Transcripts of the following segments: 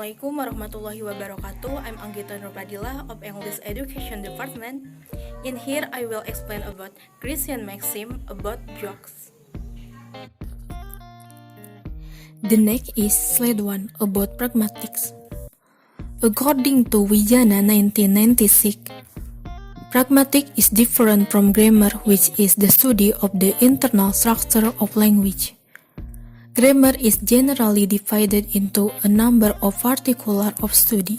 Assalamualaikum warahmatullahi wabarakatuh. I'm Anggita Nurpadilla of English Education Department. In here, I will explain about Gricean Maxim about jokes. The next is slide 1 about pragmatics. According to Wijana 1996, pragmatic is different from grammar, which is the study of the internal structure of language. Grammar is generally divided into a number of particulars of study,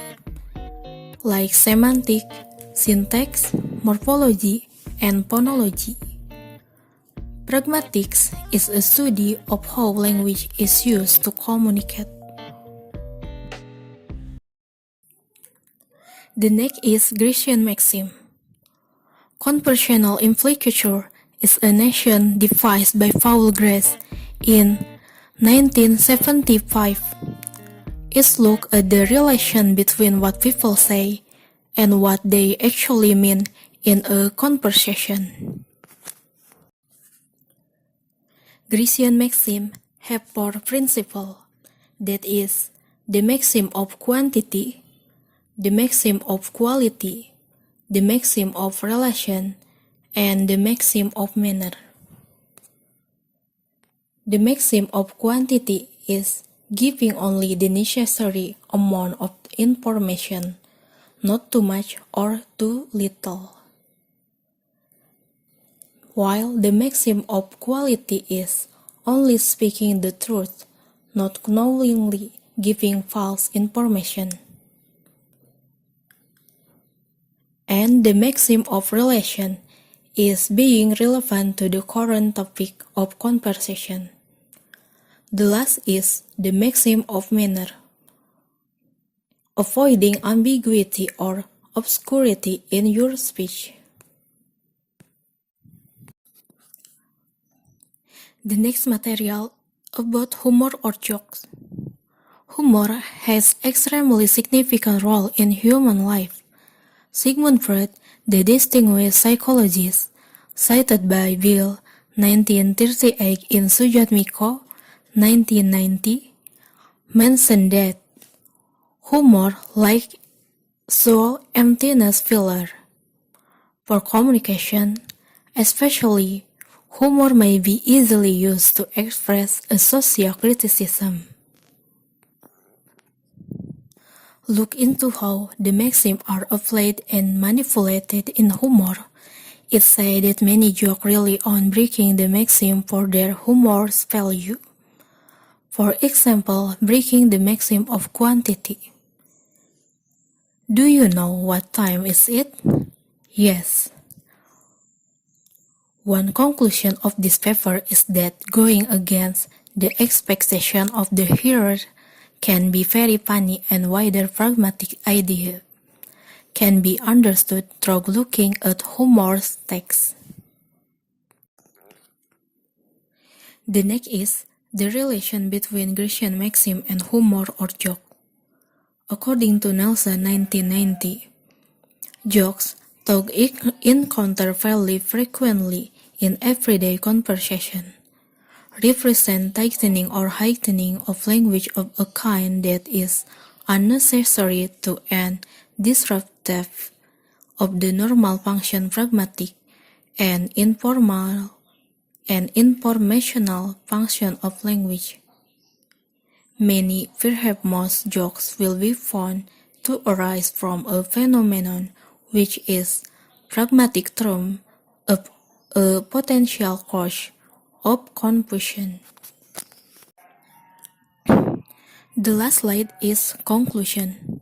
like semantic, syntax, morphology, and phonology. Pragmatics is a study of how language is used to communicate. The next is Gricean Maxim. Conversational implicature is a notion devised by Paul Grice in 1975. It looks at the relation between what people say and what they actually mean in a conversation. Gricean Maxims have 4 principles, that is, the maxim of quantity, the maxim of quality, the maxim of relation, and the maxim of manner. The maxim of quantity is giving only the necessary amount of information, not too much or too little. While the maxim of quality is only speaking the truth, not knowingly giving false information. And the maxim of relation is being relevant to the current topic of conversation. The last is the maxim of manner, avoiding ambiguity or obscurity in your speech. The next material about humor or jokes. Humor has extremely significant role in human life. Sigmund Freud, the distinguished psychologist, cited by Bill 1938 in Sujat Miko 1990, mentioned that humor, like soul emptiness filler, for communication, especially, humor may be easily used to express a social criticism. Look into how the maxims are applied and manipulated in humor. It said that many jokes rely on breaking the maxim for their humorous value. For example, breaking the maxim of quantity. Do you know what time is it? Yes. One conclusion of this paper is that going against the expectation of the hearer can be very funny, and wider pragmatic idea can be understood through looking at humorous text. The next is the relation between Gricean maxim and humor or joke. According to Nelson 1990, jokes, though encountered fairly frequently in everyday conversation, represent tightening or heightening of language of a kind that is unnecessary to and disruptive of the normal function pragmatic and informal and informational function of language. Many, perhaps most, jokes will be found to arise from a phenomenon which is pragmatic term of a potential cause of confusion. The last slide is conclusion.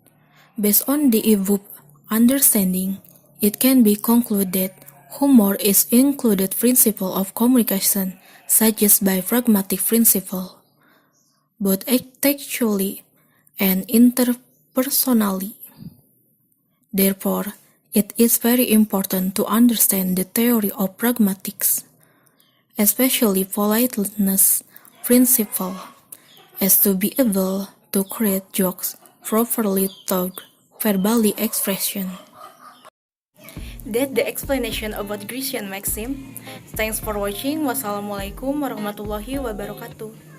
Based on the above understanding, it can be concluded that humor is included principle of communication suggested by pragmatic principle, both textually and interpersonally. Therefore, it is very important to understand the theory of pragmatics, especially politeness principle, as to be able to create jokes properly through verbally expression. That's the explanation about Gricean Maxim. Thanks for watching. Wassalamualaikum warahmatullahi wabarakatuh.